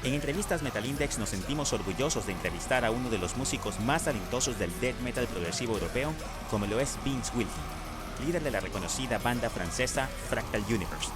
En Entrevistas Metal Index nos sentimos orgullosos de entrevistar a uno de los músicos más talentosos del death metal progresivo europeo, como lo es Vince Wilquin, líder de la reconocida banda francesa Fractal Universe.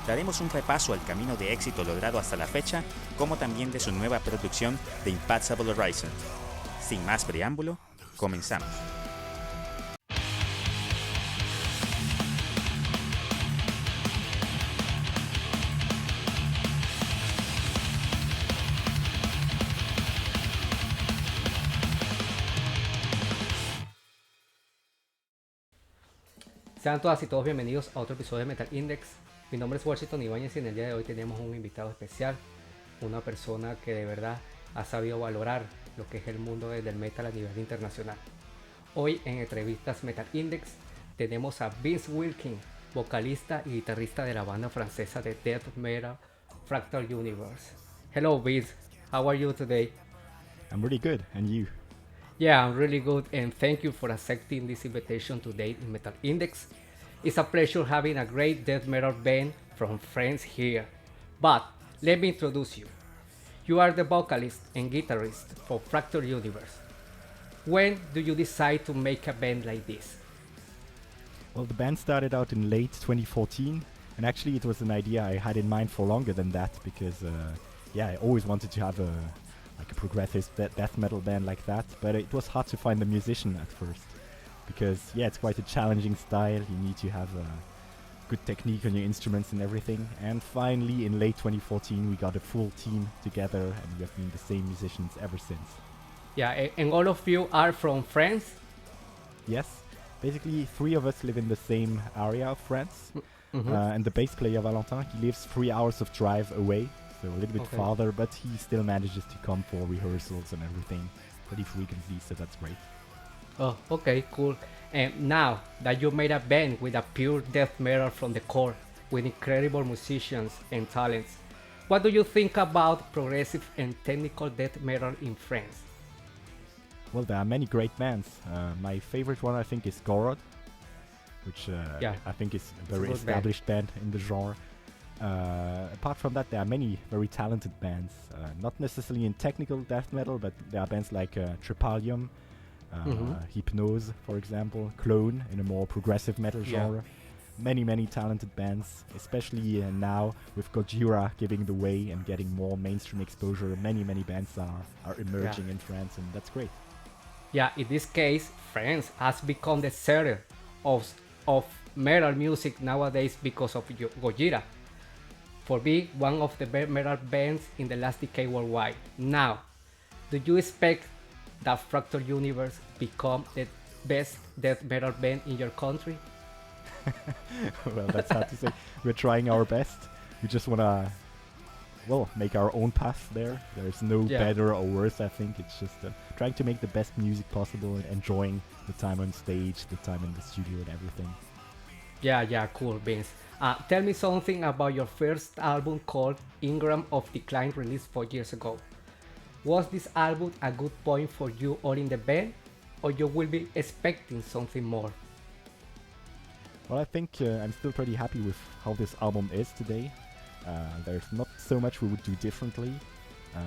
Daremos un repaso al camino de éxito logrado hasta la fecha, como también de su nueva producción de Impassable Horizon. Sin más preámbulo, comenzamos. Sean todas y todos bienvenidos a otro episodio de Metal Index. Mi nombre es Washington Ibáñez y en el día de hoy tenemos un invitado especial, una persona que de verdad ha sabido valorar lo que es el mundo del metal a nivel internacional. Hoy en Entrevistas Metal Index tenemos a Vince Wilquin, vocalista y guitarrista de la banda francesa de death metal Fractal Universe. Hello Vince, how are you today? I'm really good, and you? Yeah, I'm really good, and thank you for accepting this invitation today in Metal Index. It's a pleasure having a great death metal band from France here. But let me introduce you. You are the vocalist and guitarist for Fractal Universe. When do you decide to make a band like this? Well, the band started out in late 2014, and actually it was an idea I had in mind for longer than that, because I always wanted to have a progressive death metal band like that, but it was hard to find the musician at first, because it's quite a challenging style. You need to have a good technique on your instruments and everything. And finally in late 2014 we got a full team together, and we have been the same musicians ever since. Yeah, and all of you are from France? Yes, basically 3 of us live in the same area of France. And the bass player Valentin, he lives 3 hours of drive away, so a little bit farther, but he still manages to come for rehearsals and everything pretty frequently, so that's great. Oh, okay, cool. And now that you made a band with a pure death metal from the core, with incredible musicians and talents, what do you think about progressive and technical death metal in France? Well, there are many great bands. My favorite one, I think, is Gorod, which I think is a very established band in the genre. Apart from that, there are many very talented bands, not necessarily in technical death metal, but there are bands like Tripalium, Hypnose, for example, Clone in a more progressive metal genre. Many talented bands, especially now with Gojira giving the way and getting more mainstream exposure. Many bands are emerging in France, and that's great. Yeah, in this case, France has become the center of metal music nowadays because of Gojira. For me, one of the best metal bands in the last decade worldwide. Now, do you expect that Fractal Universe become the best death metal band in your country? Well, that's hard to say. We're trying our best. We just want to, make our own path there. There's no better or worse, I think. It's just trying to make the best music possible and enjoying the time on stage, the time in the studio and everything. Yeah, cool, Vince. Tell me something about your first album called Ingram of Decline, released 4 years ago. Was this album a good point for you all in the band, or you will be expecting something more? Well, I think I'm still pretty happy with how this album is today. There's not so much we would do differently.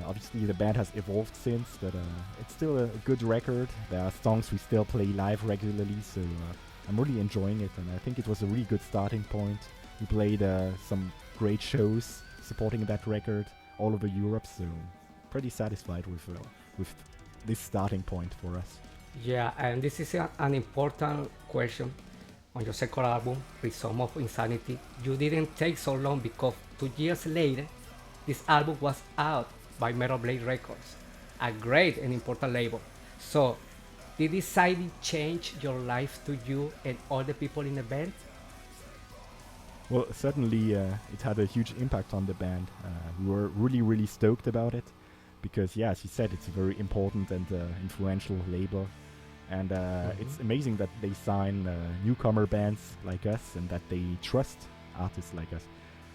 Obviously the band has evolved since, but it's still a good record. There are songs we still play live regularly, so I'm really enjoying it, and I think it was a really good starting point. We played some great shows supporting that record all over Europe, so pretty satisfied with this starting point for us. Yeah, and this is an important question. On your second album, Rhythm of Insanity, you didn't take so long, because 2 years later, this album was out by Metal Blade Records, a great and important label. So, did this signing change your life to you and all the people in the band? Well, certainly it had a huge impact on the band. We were really stoked about it, because as you said, it's a very important and influential label. And it's amazing that they sign newcomer bands like us, and that they trust artists like us.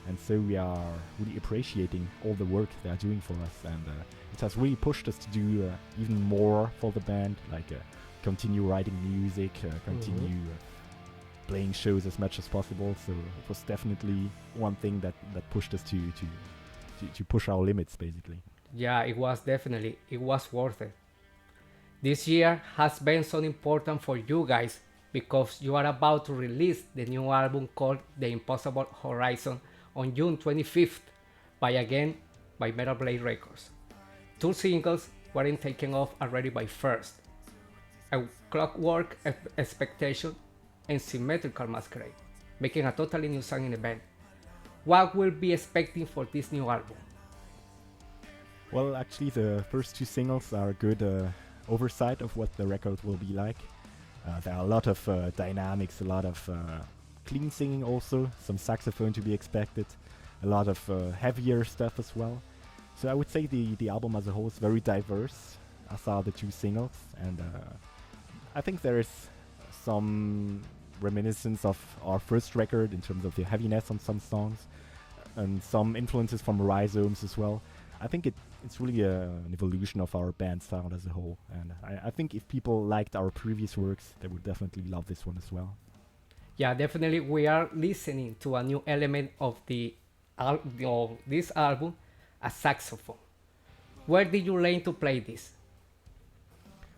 And so we are really appreciating all the work they are doing for us, and it has really pushed us to do even more for the band, like continue writing music, continue playing shows as much as possible. So it was definitely one thing that pushed us to push our limits, basically. Yeah, it was definitely, it was worth it. This year has been so important for you guys because you are about to release the new album called The Impassable Horizon on June 25th by Metal Blade Records. Two singles weren't taken off already by First, A Clockwork Expectation and Symmetrical Masquerade, making a totally new sound in the band. What will be expecting for this new album? Well, actually, the first two singles are a good oversight of what the record will be like. There are a lot of dynamics, a lot of clean singing also, some saxophone to be expected, a lot of heavier stuff as well. So I would say the album as a whole is very diverse, as are the two singles, and I think there is some reminiscence of our first record in terms of the heaviness on some songs, and some influences from Rhizomes as well. I think it's really an evolution of our band sound as a whole, and I think if people liked our previous works, they would definitely love this one as well. Yeah, definitely we are listening to a new element of this album, a saxophone. Where did you learn to play this?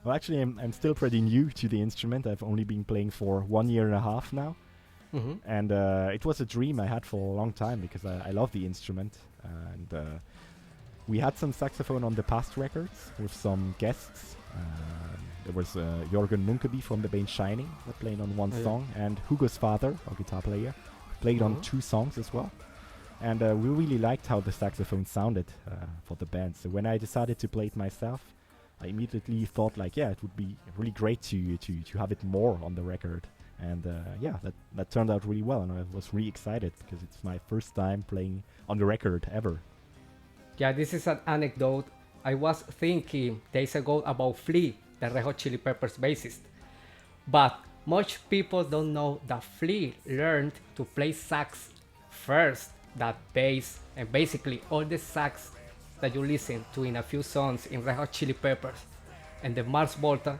Well, actually, I'm still pretty new to the instrument. I've only been playing for 1 year and a half now. Mm-hmm. And it was a dream I had for a long time because I love the instrument. And we had some saxophone on the past records with some guests. There was Jörgen Munkeby from the band Shining that played on one song, and Hugo's father, our guitar player, played on 2 songs as well. And we really liked how the saxophone sounded for the band. So when I decided to play it myself, I immediately thought like, yeah, it would be really great to have it more on the record. And yeah, that turned out really well, and I was really excited because it's my first time playing on the record ever. Yeah, this is an anecdote. I was thinking days ago about Flea, the Red Hot Chili Peppers bassist. But much people don't know that Flea learned to play sax first, that bass, and basically all the sax that you listen to in a few songs in Red Hot Chili Peppers and the Mars Volta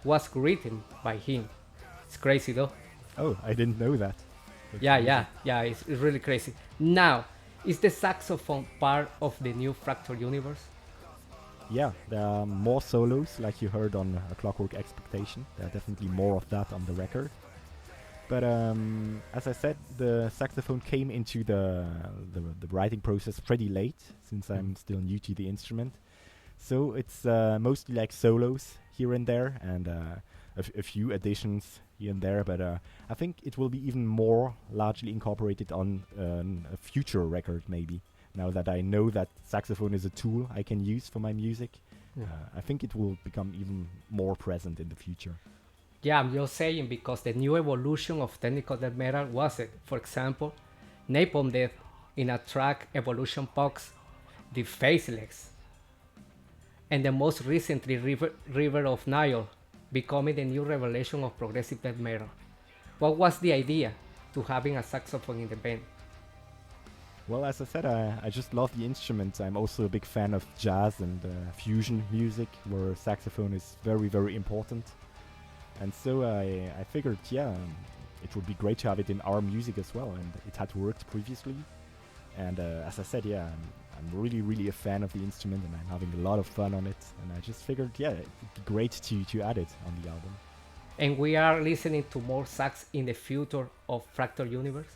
was written by him. It's crazy though. Oh, I didn't know that. Yeah, it's really crazy. Now, is the saxophone part of the new Fractal Universe? Yeah, there are more solos, like you heard on A Clockwork Expectation. There are definitely more of that on the record. But as I said, the saxophone came into the writing process pretty late, since I'm still new to the instrument. So it's mostly like solos here and there, and a few additions here and there. But I think it will be even more largely incorporated on a future record, maybe. Now that I know that saxophone is a tool I can use for my music, I think it will become even more present in the future. Yeah, I'm just saying because the new evolution of technical death metal was it. For example, Napalm Death in a track Evolution Pox, The Faceless, and the most recently River of Nile becoming the new revelation of progressive death metal. What was the idea to having a saxophone in the band? Well, as I said, I just love the instrument. I'm also a big fan of jazz and fusion music, where saxophone is very, very important. And so I figured, yeah, it would be great to have it in our music as well, and it had worked previously. And as I said, yeah, I'm really, really a fan of the instrument, and I'm having a lot of fun on it. And I just figured, yeah, it would be great to add it on the album. And we are listening to more sax in the future of Fractal Universe?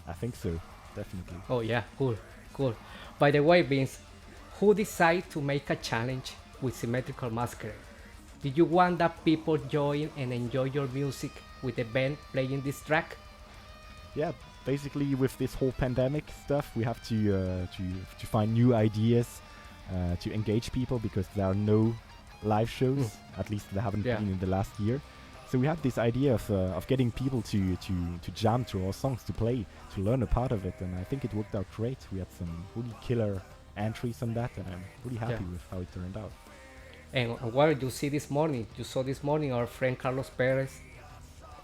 I think so, definitely. Oh yeah, cool. By the way, Vince, who decided to make a challenge with Symmetrical Masquerade? Did you want that people join and enjoy your music with the band playing this track? Yeah, basically with this whole pandemic stuff, we have to find new ideas to engage people, because there are no live shows. At least there haven't been in the last year. So we had this idea of getting people to jam to our songs, to play, to learn a part of it, and I think it worked out great. We had some really killer entries on that, and I'm really happy with how it turned out. And what you see this morning, you saw this morning our friend Carlos Perez,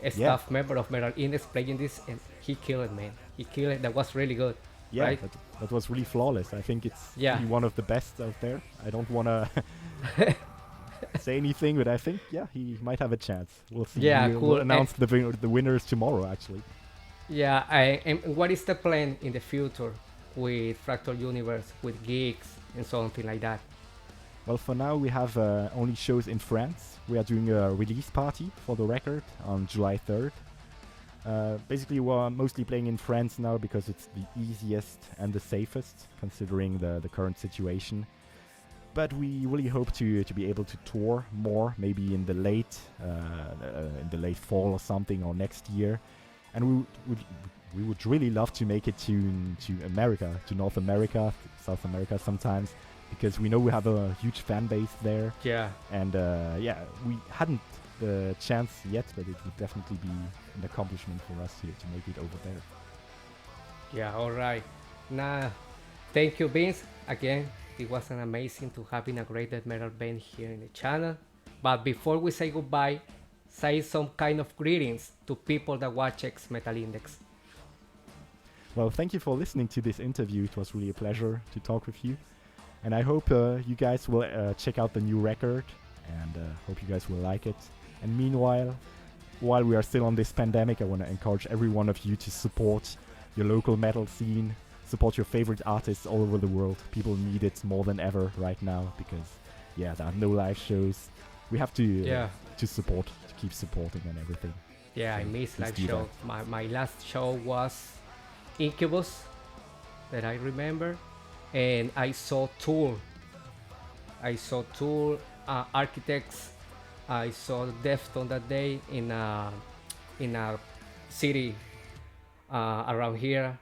a staff member of Metal Index, playing this, and he killed it, man. He killed it. That was really good. Yeah, right? that was really flawless. I think it's really one of the best out there. I don't want to say anything, but I think, he might have a chance. We'll see. Yeah, cool. We'll announce the winners tomorrow, actually. Yeah, and what is the plan in the future with Fractal Universe, with gigs and something like that? Well, for now we have only shows in France. We are doing a release party for the record on July 3rd. Basically, we're mostly playing in France now because it's the easiest and the safest, considering the current situation. But we really hope to be able to tour more, maybe in the late fall or something, or next year. And we would really love to make it to America, to North America, South America sometimes, because we know we have a huge fan base there. Yeah. And we hadn't the chance yet, but it would definitely be an accomplishment for us to make it over there. Yeah, all right. Now, thank you, Vince. Again, it was an amazing to having a great death metal band here in the channel. But before we say goodbye, say some kind of greetings to people that watch X Metal Index. Well, thank you for listening to this interview. It was really a pleasure to talk with you. And I hope you guys will check out the new record, and hope you guys will like it. And meanwhile, while we are still on this pandemic, I want to encourage every one of you to support your local metal scene, support your favorite artists all over the world. People need it more than ever right now because, there are no live shows. We have to support, to keep supporting and everything. Yeah, so I miss live shows. My last show was Incubus, that I remember, and I saw Tool, Architects. I saw Defton that day in a city around here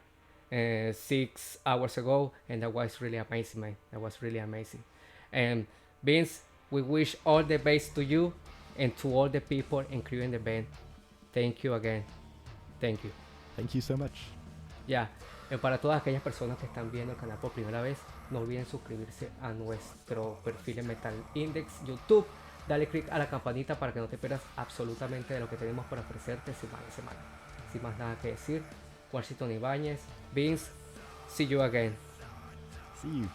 6 hours ago, and that was really amazing, man. That was really amazing. And Vince, we wish all the best to you and to all the people including the band. Thank you again. Thank you. Thank you so much. Ya, para todas aquellas personas que están viendo el canal por primera vez, no olviden suscribirse a nuestro perfil en Metal Index YouTube. Dale click a la campanita para que no te pierdas absolutamente de lo que tenemos para ofrecerte semana a semana. Sin más nada que decir, Washington Ibáñez, Vince, see you again. See you.